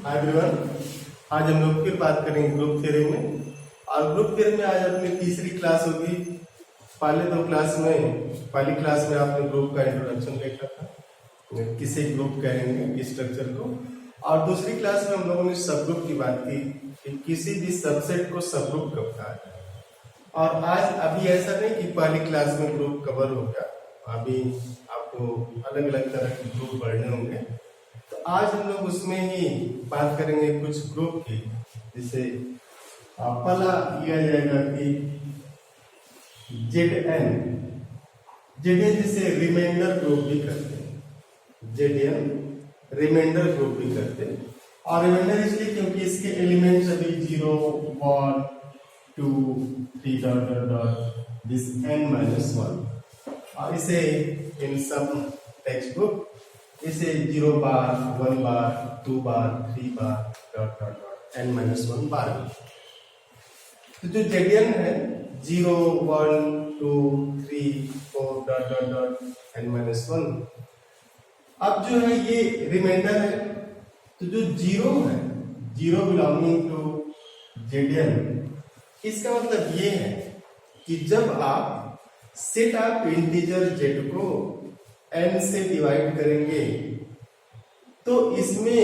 Hi everyone. आज हम लोग फिर बात करेंगे ग्रुप थ्योरी में। और ग्रुप थ्योरी में आज अपनी तीसरी क्लास होगी। पहली क्लास में आपने ग्रुप का इंट्रोडक्शन देखा था, किसे ग्रुप कहेंगे, स्ट्रक्चर को। और दूसरी क्लास में हम लोगों ने सब ग्रुप की बात की कि किसी भी सबसेट को सब ग्रुप कब कहा जाए। और आज अभी ऐसा नहीं कि पहली क्लास में ग्रुप कवर हो गया, अभी आपको अलग अलग तरह के ग्रुप पढ़ने होंगे। तो आज हम लोग उसमें ही बात करेंगे कुछ ग्रुप की, जिसे पहला लिया जाएगा कि ZN जिसे रिमाइंडर ग्रुप भी करते हैं, ZN रिमाइंडर ग्रुप भी करते हैं। और रिमाइंडर इसलिए क्योंकि इसके एलिमेंट्स अभी 0, 1, 2, 3 dot dot dot this n-1। और इसे इन सब टेक्स्ट बुक इसे 0 बार, 1 बार, 2 बार, 3 बार डॉट डॉट डॉट n-1 बार। तो जो ZN है 0, 1, 2, 3, 4 डॉट डॉट डॉट n-1, अब जो है ये रिमाइंडर है। तो जो 0 है, 0 बिलोंगिंग टू ZN, इसका मतलब ये है कि जब आप सेट ऑफ इंटीजर z को n से डिवाइड करेंगे तो इसमें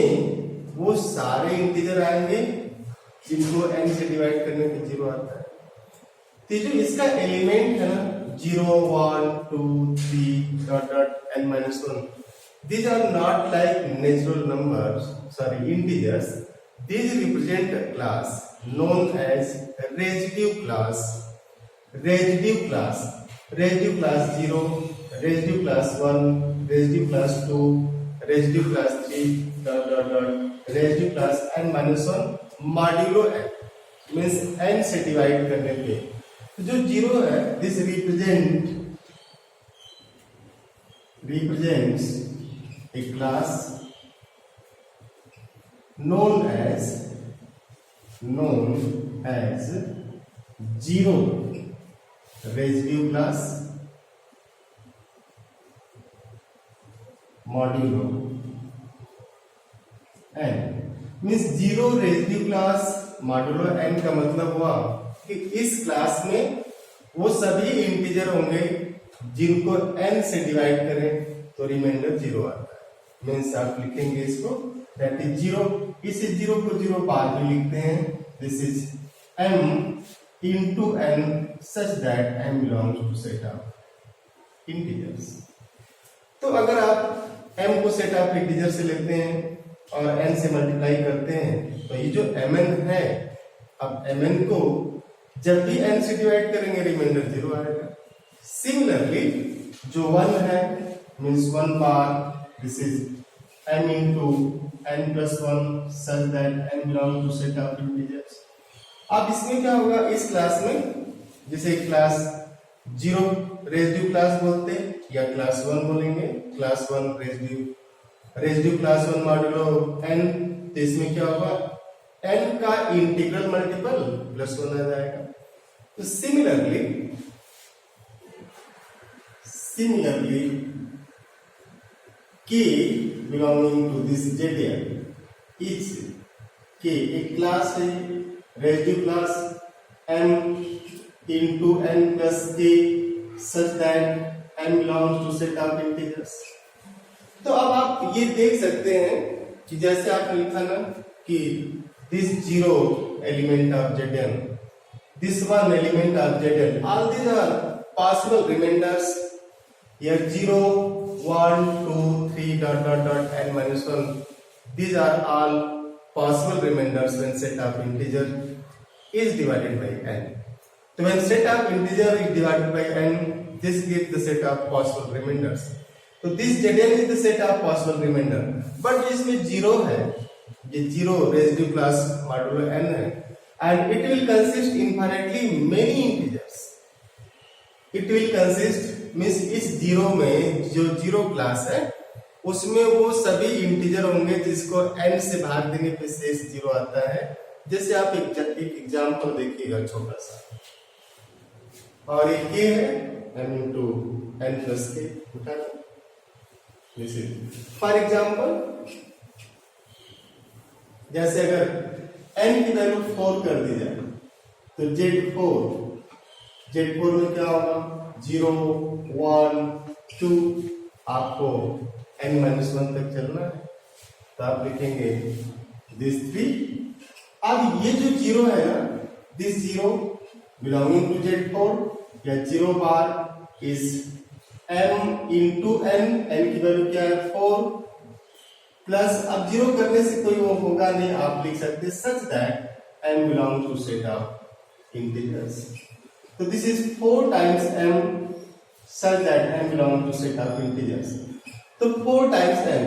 वो सारे इंटीजर आएंगे जिनको n से डिवाइड करने पे 0 आता है। तो जो इसका एलिमेंट है ना 0, 1, 2, 3 dot dot n-1, these are not like natural numbers, integers. These represent a class known as residue class. Residue class 0, residue class 1, residue class 2, residue class 3 dot dot dot residue class n-1 modulo n, means n से divide करने पे। तो जो 0 है this represents a class known as 0 residue class modulo n, means 0 residue class modulo n का मतलब हुआ कि इस क्लास में वो सभी इंटीजर होंगे जिनको n से डिवाइड करें तो रिमाइंडर 0 आता है। मीन्स आप लिखेंगे इसको दैट इज 0, इसे 0 को 0 बार में लिखते हैं। This is m into n such that m belongs to set of integers। तो अगर आप m को सेट ऑफ इंटीजर से लेते हैं और n से मल्टीप्लाई करते हैं तो ये जो mn है, अब mn को जब भी n से डिवाइड करेंगे रिमाइंडर 0 आएगा। सिमिलरली जो 1 है means 1 bar, this is m into n plus 1 such that m belongs to set of integers। अब इसमें क्या होगा, इस क्लास में जिसे क्लास 0 रेजिड्यू क्लास बोलते हैं या क्लास 1 बोलेंगे, class 1 residue class 1 modulo n, तो इसमें क्या होगा n का इंटीग्रल मल्टीपल +1 आ जाएगा। तो similarly k belonging to this ZN is k एक क्लास है residue class m into n plus k such that m belongs to set of integers। तो अब आप ये देख सकते हैं कि जैसे आपने लिखा ना कि this 0 element of ZN, this 1 element of ZN, all these are possible remainders। here 0, 1, 2, 3 dot dot dot n-1, these are all possible remainders when set of integer is divided by n। So when set of integer is divided by n, this gives the set of possible remainders। तो this ZN is the set of possible remainder, but इसमें 0 है, ये 0 residue class modulo n है, and it will consist infinitely many integers। it will consist means इस 0 में जो 0 class है उसमें वो सभी इंटीजर होंगे जिसको n से भाग देने पे शेष 0 आता है। जैसे आप एक एग्जाम्पल देखिएगा छोटा सा, और एक ये है m into n plus k उठा। फॉर एग्जाम्पल जैसे अगर n की वैल्यू 4 कर दी जाए तो Z4 में क्या होगा 0 1 2 आपको n-1 तक चलना है तो आप लिखेंगे दिस 3। अब ये जो 0 है ना दिस 0 बिलोंगिंग टू Z4 या 0 bar is m into n की वैल्यू क्या है 4 प्लस अब 0 करने से कोई वो होगा नहीं आप लिख सकते such that m belong to set of integers तो this is 4 times m such that m belong to set of integers तो 4 टाइम्स m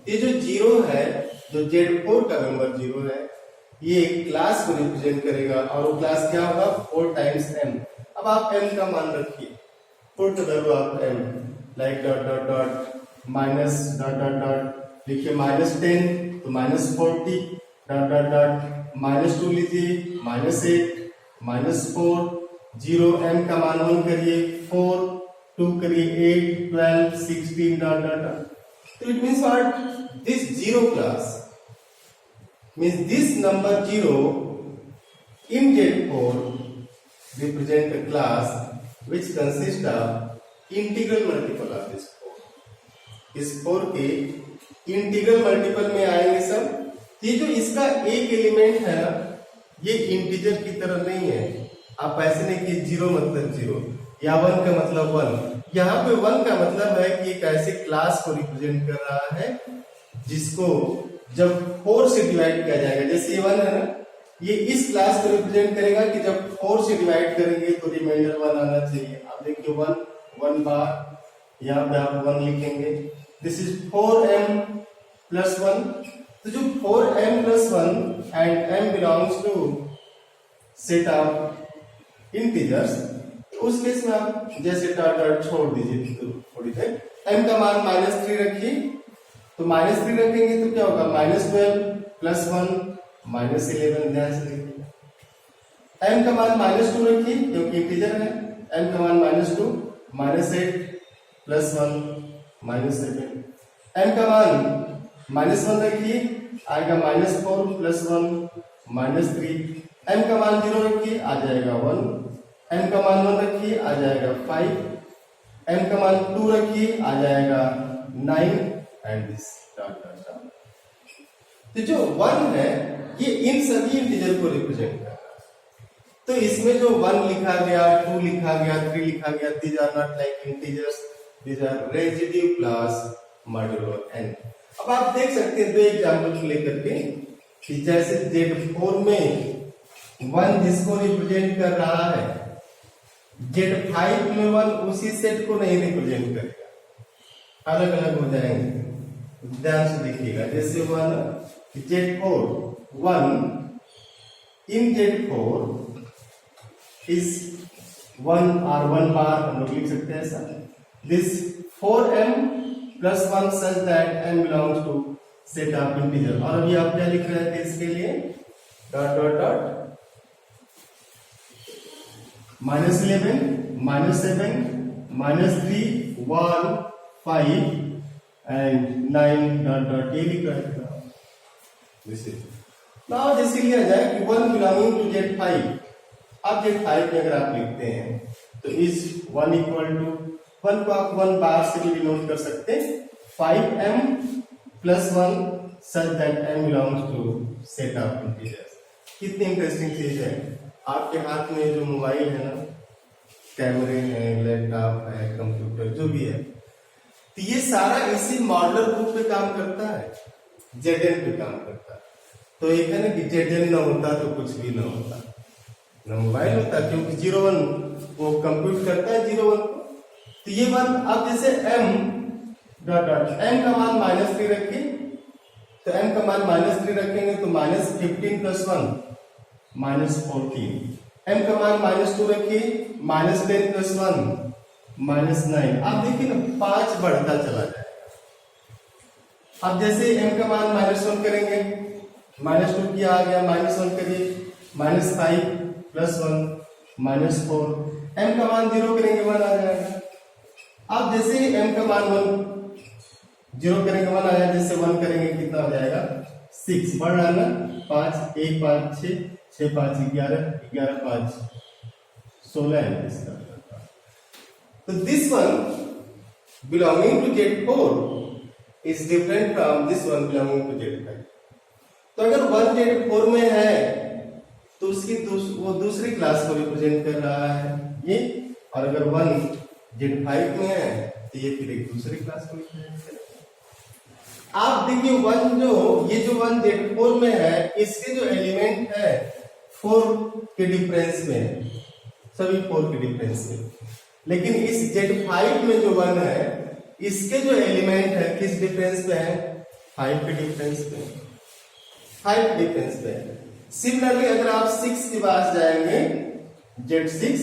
ये जो 0 है जो Z4 का मेंबर 0 है ये क्लास को रिप्रेजेंट करेगा और वो क्लास क्या होगा 4 टाइम्स m। अब आप m का मान रखिए 4 का वैल्यू आप m like dot dot dot minus dot dot dot लिखिए -10 तो -40 डॉट डॉट डॉट -2 लीजिए -8 -4 0 m का मान 1 करिए 4 2 करिए 8 12 16 डॉट डॉट डॉट तो it means what this 0 class means this number 0 in Z4 represent a class which consists of integral multiple of this 4। इस 4 के इंटीग्रल मल्टीपल में आएंगे सब। ये जो इसका एक एलिमेंट है ना ये इंटीजर की तरह नहीं है। आप ऐसे नहीं कि 0 मतलब 0 या 1 का मतलब 1। यहाँ पे 1 का मतलब है कि एक ऐसे क्लास को रिप्रेजेंट कर रहा है जिसको जब 4 से डिवाइड किया जाएगा, जैसे ये 1 है ना, ये इस क्लास को रिप्रेजेंट करेगा कि जब 4 से डिवाइड करेंगे तो रिमाइंडर 1 आना चाहिए। आप देखिए 1 बार यहाँ पे आप 1 लिखेंगे। This is 4m plus 1। तो जो 4m plus 1 and m belongs to set of integers, उस केस में आप जैसे डॉट डॉट छोड़ दीजिए थोड़ी देर। m का मान -3 रखिए, तो -3 रखेंगे तो क्या होगा -12 प्लस 1 -11। ध्यान से देखिए m का मान -2 रखिए क्योंकि इंटीजर है। m का मान -2 -8 प्लस 1 -7। m का मान -1 रखिए आएगा -4 प्लस 1 -3। m का मान 0 रखिए आ जाएगा 1। m का मान 1 रखिए आ जाएगा 5। m का मान 2 रखिए आ जाएगा 9 and this dot dot dot. तो जो 1 है ये इन सभी इंटीजर को रिप्रेजेंट कर रहा है। तो इसमें जो 1 लिखा गया, 2 लिखा गया, 3 लिखा गया, these are not like integers, these are residue class modulo n। अब आप देख सकते हैं दो एग्जाम्पल को लेकर के कि जैसे Z4 में 1 जिसको रिप्रेजेंट कर रहा है, Z5 में 1 उसी सेट को नहीं रिप्रेजेंट करेगा, अलग अलग हो जाएंगे। ध्यान से देखिएगा जैसे 1 Z4 1 इन Z4 इज 1 और 1 बार हम लोग लिख सकते हैं ऐसा। This 4m plus 1 such that m belongs to set of integer. और अभी आप क्या लिख रहे थे इसके लिए dot dot dot -11 -7 -3 1 5 and 9 dot dot ये लिख रहा है। दिस इज नाउ जैसे लिया जाए कि 1 बिलोंगिंग टू Z5। अब Z5 में अगर आप लिखते हैं तो इज 1 इक्वल टू 1 को आप 1 बार से भी डिनोट कर सकते हैं 5m plus 1 such that m belongs to set of integers. कितनी इंटरेस्टिंग चीज है। आपके हाथ में जो मोबाइल है ना, कैमरे हैं, लैपटॉप है, कंप्यूटर जो भी है, तो ये सारा इसी मॉडलर ग्रुप पे काम करता है, Zn पे काम करता है। तो एक है ना कि Zn ना होता तो कुछ भी ना होता, ना मोबाइल होता, क्योंकि 0-1 वो कंप्यूट करता है 0-1 को। तो ये 1 अब जैसे m डॉट डॉट m का मान -3 रखिए, तो m का मान -3 रखेंगे तो -15 प्लस 1 -14। m का मान -2 रखिए -10 प्लस 1 -9। आप देखिए ना 5 बढ़ता चला जाएगा। अब जैसे m का मान -1 करेंगे, -2 किया आ गया, -1 करिए -5 प्लस 1 -4। m का मान 0 करेंगे 1 आ जाएगा। अब जैसे m का मान 0 करेंगे 1 आ जाएगा, जैसे 1 करेंगे कितना हो जाएगा 6 बढ़ रहा ना, 5 1 5 6 6 5 11 11 5 16 है इसका। तो this one belonging to Z4 is different from this one belonging to Z5। तो अगर 1 Z4 में है तो उसकी वो दूसरी क्लास को रिप्रेजेंट कर रहा है ये, और अगर 1 Z5 में है तो ये फिर एक दूसरी क्लास को रिप्रेजेंट करेगा। आप देखिए ये जो 1 Z4 में है इसके जो एलिमेंट है 4 के डिफरेंस में है, सभी 4 के डिफरेंस में। लेकिन इस Z5 में जो 1 है इसके जो एलिमेंट है किस डिफरेंस पे है, 5 के डिफरेंस पे, 5 डिफरेंस पे है। सिमिलरली अगर आप 6 के पास जाएंगे, Z6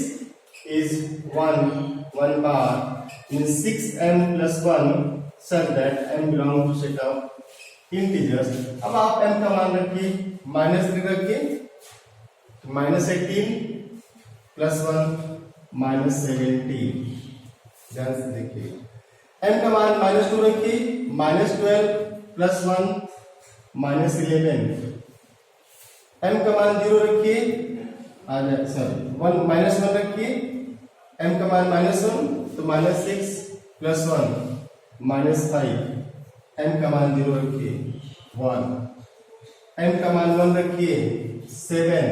is 1 bar in 6m plus 1 such that m belong to set of integers। अब आप m का मान रखिए -3 रखिए, -18 plus 1 -17। ध्यान से देखिए, m का मान -2 रखिए, -12 plus 1 -11। m का मान 0 रखिए, -1 रखिए, m का मान -1 तो -6 plus 1 -5। m का मान 0 रखिए 1, m का मान 1 रखिए 7।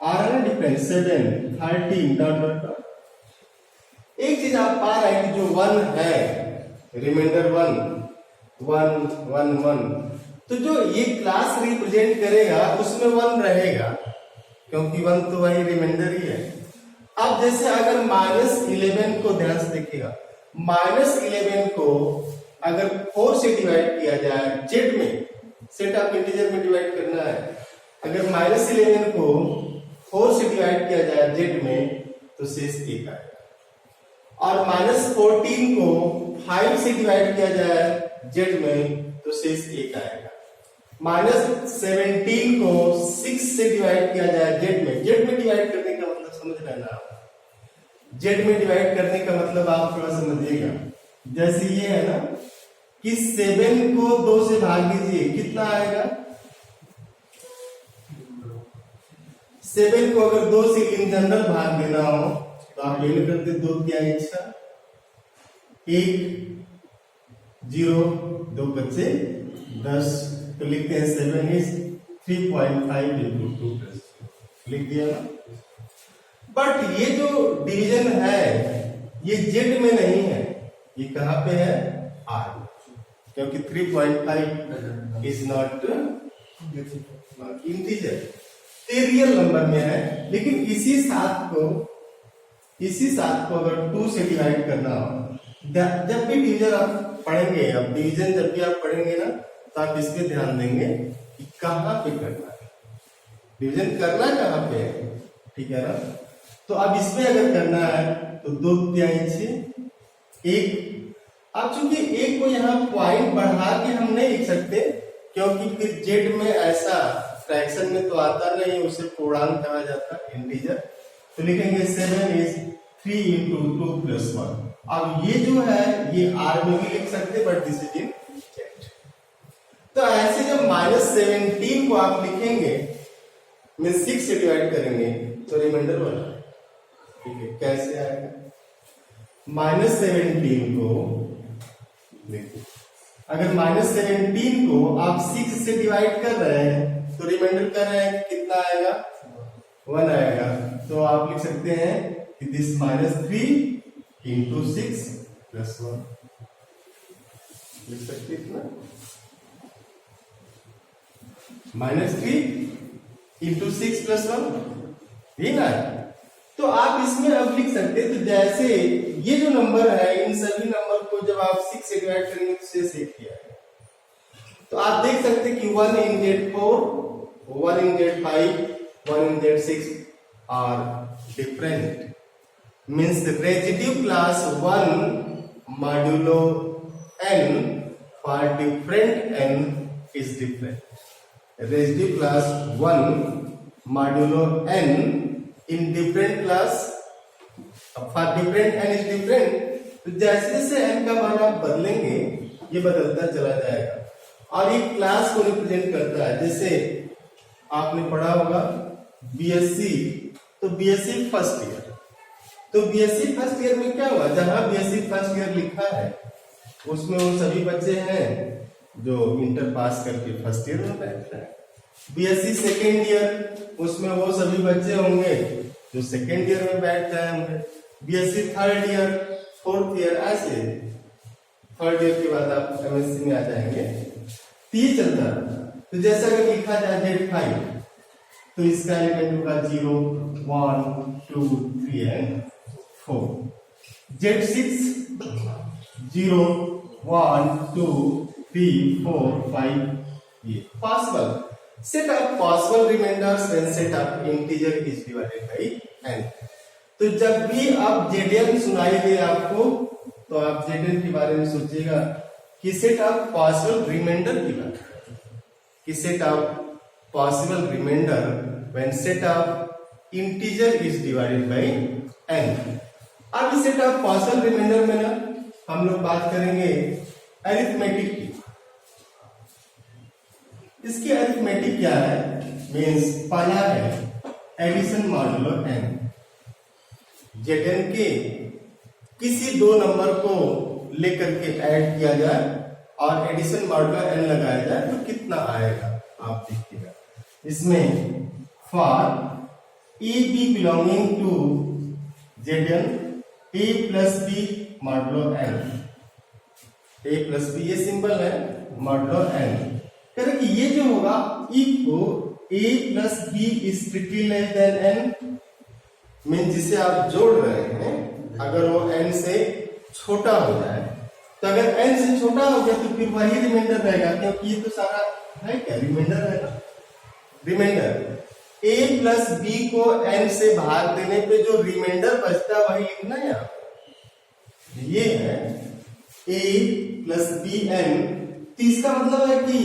आ रहा है ना डिफरेंस, 7 13 डॉट डॉट डॉट। एक चीज आप पा रहे हैं कि जो 1 है रिमाइंडर 1 तो जो ये क्लास रिप्रेजेंट करेगा उसमें 1 रहेगा क्योंकि 1 तो वही रिमाइंडर ही है। अब जैसे अगर -11 को ध्यान से देखिएगा, -11 को अगर 4 से डिवाइड किया जाए जेड में, सेट ऑफ इंटीजर में डिवाइड करना है, अगर -11 को 4 से डिवाइड किया जाए जेड में तो शेष 1 आएगा, और -14 को 5 से डिवाइड किया जाए जेड में तो शेष 1 आएगा। -17 को 6 से डिवाइड किया जाए जेड में डिवाइड करने का मतलब समझ रहे ना आप, जेड में डिवाइड करने का मतलब आप थोड़ा समझिएगा। जैसे ये है ना कि 7 को 2 से भाग दीजिए, कितना आएगा? 7 को अगर 2 से इन जनरल भाग देना हो तो आप ये करते 2 क्या इच्छा 1 0 2 बच्चे 10, तो लिखते हैं 7 is 3.5 into 2 plus 2, लिख दिया ना। बट ये जो डिवीजन है ये जेड में नहीं है, ये कहां पे है? आर, क्योंकि 3.5 इज नॉट इंटीजर, ये रियल नंबर में है। लेकिन इसी 7 को अगर 2 से डिवाइड करना हो, जब भी डिवीजन आप पढ़ेंगे, अब डिवीजन जब भी आप पढ़ेंगे ना तो आप इस पे ध्यान देंगे कि कहां पे करना है, डिवीजन करना कहां पे है, ठीक है ना। तो अब इसमें अगर करना है तो 2 तिहाई 6 1। अब चूंकि 1 को यहाँ पॉइंट बढ़ा के हम नहीं लिख सकते क्योंकि फिर जेड में ऐसा फ्रैक्शन में तो आता नहीं, उसे पूर्णांक कहा जाता है, इंटीजर। तो लिखेंगे 7 is 3 into 2 plus 1। अब ये जो है ये आर में भी लिख सकते, but this is in Z. तो ऐसे जब -17 को आप लिखेंगे में 6 से डिवाइड करेंगे तो रिमाइंडर बना, ठीक है। कैसे आएगा? -17 को देखिए, अगर -17 को आप 6 से डिवाइड कर रहे हैं तो रिमाइंडर कर रहे हैं कितना आएगा? 1 आएगा। तो आप लिख सकते हैं कि दिस -3 into 6 plus 1, लिख सकते इतना -3 into 6 plus 1, ये ना। तो आप इसमें अब लिख सकते हैं, तो जैसे ये जो नंबर है इन सभी नंबर को जब आप 6 से डिवाइड करेंगे तो शेष 1 किया है। तो आप देख सकते हैं कि 1 in Z4, 1 in Z5, 1 in Z6 are different, means the residue class 1 modulo n for different n is different. Residue class 1 modulo n in different class for different n is different। तो जैसे जैसे n का मान आप बदलेंगे ये बदलता चला जाएगा, और एक क्लास को रिप्रेजेंट करता है। जैसे आपने पढ़ा होगा बीएससी, तो बीएससी फर्स्ट ईयर, तो बीएससी फर्स्ट ईयर में क्या हुआ, जहां बीएससी फर्स्ट ईयर लिखा है उसमें वो सभी बच्चे हैं जो इंटर पास करके फर्स्ट ईयर में बैठ रहे हैं। बीएससी सेकेंड ईयर, उसमें वो सभी बच्चे होंगे जो सेकेंड ईयर में बैठ रहे होंगे। BSc third year, fourth year, ऐसे थर्ड ईयर के बाद आप एमएससी में आ जाएंगे। तो ये चलता है। तो जैसा अगर लिखा जाए Z5, तो इसका एलिमेंट होगा 0, 1, 2, 3 एंड 4। Z6 0, 1, 2, 3, 4, 5। ये possible set of possible remainders when set of integer is divided by n। तो जब भी आप ZN सुनाई दे आपको, तो आप ZN के बारे में सोचिएगा कि सेट ऑफ पॉसिबल रिमाइंडर की बात, कि set of possible remainder when set of integer is divided by n। अब इस सेट ऑफ पॉसिबल रिमाइंडर में ना हम लोग बात करेंगे अरिथमेटिक की। इसकी अरिथमेटिक क्या है, मीन्स पहला है एडिशन मॉडुलो n। ZN के किसी दो नंबर को लेकर के ऐड किया जाए और एडिशन मॉडुलो n लगाया जाए तो कितना आएगा आप देखिएगा। इसमें for a b belonging to ZN a plus b modulo n, a plus b ये सिंबल है मॉडुलो n। करें कि ये जो होगा equal a plus b is strictly less than n, mean जिसे आप जोड़ रहे हैं अगर वो n से छोटा हो जाए, तो अगर n से छोटा हो गया तो फिर वही रिमाइंडर रहेगा, क्योंकि ये तो सारा है क्या रिमाइंडर है ना। रिमाइंडर a प्लस बी को n से भाग देने पे जो रिमाइंडर बचता है वही लिखना है यहाँ। ये है a प्लस बी n। तो इसका मतलब है कि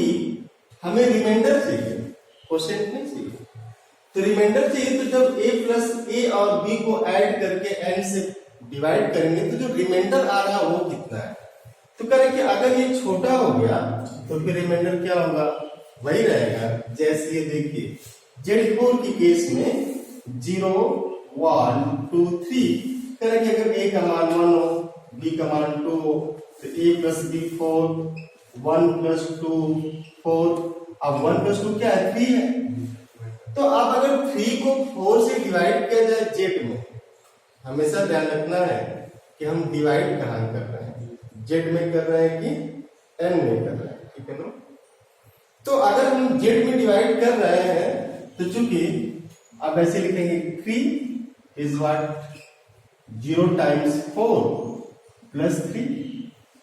हमें रिमाइंडर चाहिए, क्वोशिएंट नहीं चाहिए। तो रिमाइंडर चाहिए, तो जब a प्लस a और b को ऐड करके n से डिवाइड करेंगे तो जो रिमाइंडर आ रहा है वो कितना है। तो करें कि अगर ये छोटा हो गया तो फिर रिमाइंडर क्या होगा, वही रहेगा। जैसे ये देखिए Z4 की केस में 0, 1, 2, 3। करें कि अगर a का मान 1 हो, b का मान 2 हो, तो a प्लस b 4, 1 प्लस 2 4। अब 1 प्लस 2 क्या है, 3 है। तो अब अगर 3 को 4 से डिवाइड किया जाए Z में, हमेशा ध्यान रखना है कि हम डिवाइड कहां कर रहे हैं, Z में कर रहे हैं कि n में कर रहे हैं, ठीक है ना। तो अगर हम Z में डिवाइड कर रहे हैं तो चूंकि अब ऐसे लिखेंगे 3 इज व्हाट 0 टाइम्स 4 प्लस 3,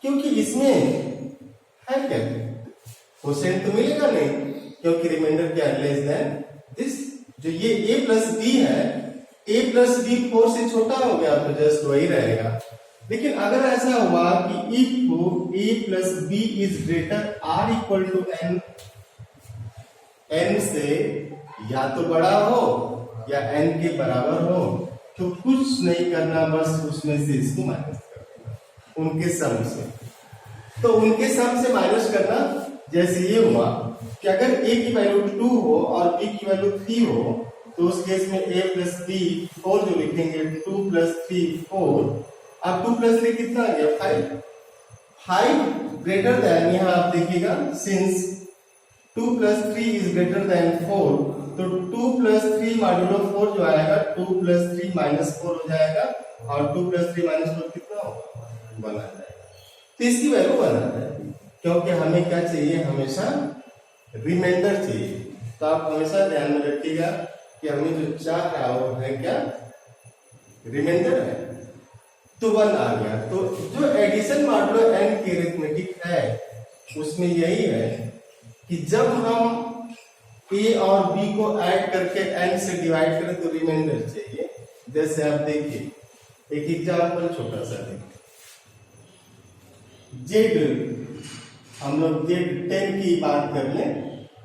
क्योंकि इसमें है क्या क्वोशिएंट तो मिलेगा नहीं, क्योंकि रिमाइंडर क्या है लेस देन दिस। जो ये a प्लस बी है, a प्लस बी 4 से छोटा हो गया तो जस्ट वही रहेगा। लेकिन अगर ऐसा हुआ कि if a plus b is greater or equal to n, n से या तो बड़ा हो या n के बराबर हो, तो कुछ नहीं करना, बस उसमें से इसको माइनस कर देना उनके सम से। तो उनके सम से माइनस करना, जैसे ये हुआ कि अगर a की वैल्यू 2 हो और b की वैल्यू 3 हो, तो उस केस में a प्लस b 4 जो लिखेंगे 2 प्लस 3 4। अब 2 प्लस 3 कितना आ गया 5। 5 ग्रेटर देन, यहाँ आप देखिएगा since 2 plus 3 is greater than 4, तो 2 प्लस 3 मॉडुलो 4 जो आएगा 2 प्लस 3 माइनस 4 हो जाएगा, और 2 प्लस 3 माइनस 4 कितना होगा 1 आ जाएगा। तो इसकी वैल्यू 1 आ जाएगी, क्योंकि हमें क्या चाहिए, हमेशा रिमाइंडर चाहिए। तो आप हमेशा ध्यान में रखिएगा कि हमें जो चाह रहा हो है क्या, रिमाइंडर है। तो 1 आ गया। तो जो एडिशन मॉडुलो n की अरिथमेटिक है उसमें यही है कि जब हम a और b को ऐड करके n से डिवाइड करें तो रिमाइंडर चाहिए। जैसे आप देखिए एक एग्जाम्पल छोटा सा देखिए, Z हम लोग Z10 की बात कर लें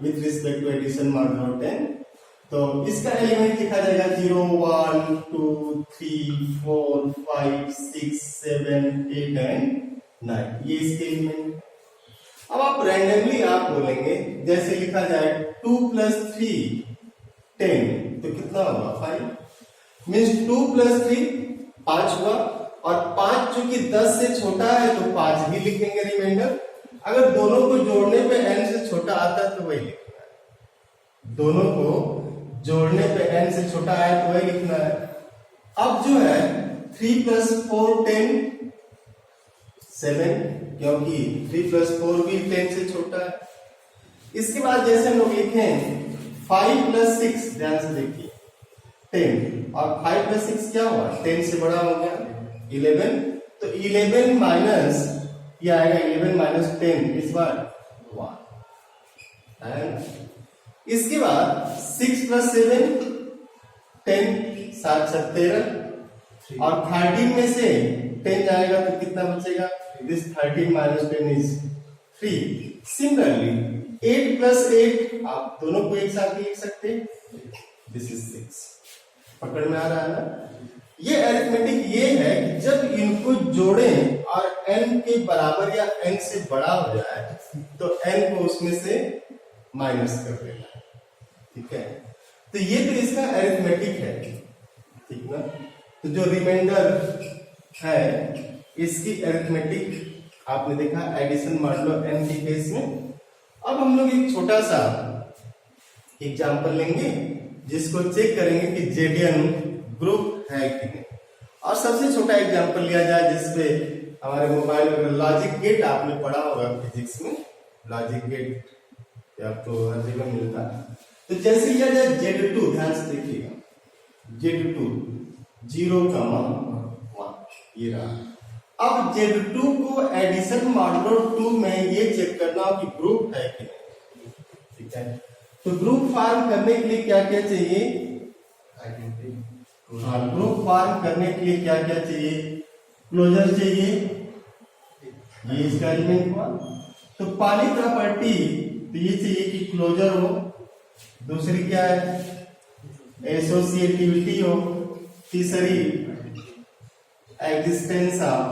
with respect to addition modulo 10, तो इसका एलिमेंट लिखा जाएगा 0, 1, 2, 3, 4, 5, 6, 7, 8 एंड 9। ये इसके एलिमेंट। अब आप रैंडमली आप बोलेंगे, जैसे लिखा जाए 2 + 3 10, तो कितना होगा 5, मीन्स 2 + 3 5 हुआ, और 5 चूंकि 10 से छोटा है तो 5 ही लिखेंगे रिमाइंडर। अगर दोनों को जोड़ने पे n से छोटा आता है तो वही लिखना है, दोनों को जोड़ने पे n से छोटा आया तो वही लिखना है। अब जो है 3 + 4 10 7, क्योंकि 3 + 4 भी 10 से छोटा है। इसके बाद जैसे हम लोग लिखें 5 + 6, ध्यान से देखिए 10, और 5 + 6 क्या हुआ 10 से बड़ा हो गया 11, तो 11 माइनस ये आएगा 11 - 10 इस बार 1, एंड इसके बाद 6 + 7 10, 7 × 7 13, और 13 में से 10 जाएगा तो कितना बचेगा, दिस 13 - 10 इज 3। सिमिलरली 8 + 8 आप दोनों को एक साथ लिख सकते हैं, दिस इज 6। पकड़ में आ रहा है ना। ये अरिथमेटिक ये है कि जब इनको जोड़ें और n के बराबर या n से बड़ा हो जाए तो n को उसमें से माइनस कर देना है, ठीक है। तो ये तो इसका अरिथमेटिक है, ठीक ना। तो जो रिमाइंडर है इसकी अरिथमेटिक आपने देखा एडिशन मॉडुलो n के केस में। अब हम लोग एक छोटा सा एग्जांपल लेंगे जिसको चेक करेंगे कि जेडियन ग्रुप है कि नहीं। और सबसे छोटा एग्जांपल लिया जाए जिसपे हमारे मोबाइल में लॉजिक गेट आपने पढ़ा होगा फिजिक्स में, लॉजिक गेट आपको हर जगह मिलता है। तो जैसे लिया जाए Z2, ध्यान से देखिएगा Z2 0,1 ये रहा। अब Z2 को एडिशन मॉडुलो 2 में ये चेक करना हो कि ग्रुप है कि नहीं, ठीक है। तो ग्रुप फॉर्म करने के लिए क्या क्या चाहिए, ग्रुप फॉर्म करने के लिए क्या क्या चाहिए, क्लोजर चाहिए, ये इसका एलिमेंट हुआ। तो पहली प्रॉपर्टी तो ये चाहिए कि क्लोजर हो, दूसरी क्या है एसोसिएटिविटी हो, तीसरी एग्जिस्टेंस ऑफ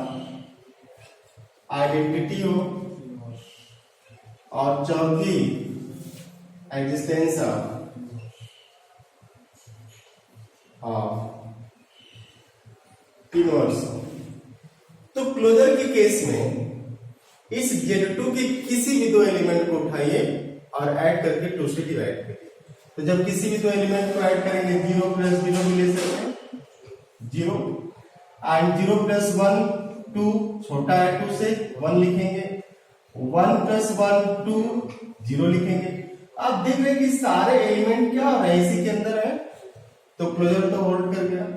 आइडेंटिटी हो, और चौथी एग्जिस्टेंस ऑफ इनवर्स। तो क्लोजर के केस में इस Z2 के किसी भी दो एलिमेंट को उठाइए और ऐड करके 2 से डिवाइड करिए। तो जब किसी भी दो एलिमेंट को ऐड करेंगे 0 + 0 भी ले सकते हैं 0, एंड 0 + 1 2, छोटा है 2 से 1 लिखेंगे, 1 + 1 2 0 लिखेंगे। आप देख रहे हैं कि सारे एलिमेंट क्या हो रहे हैं इसी के अंदर है, तो क्लोजर तो होल्ड कर गया।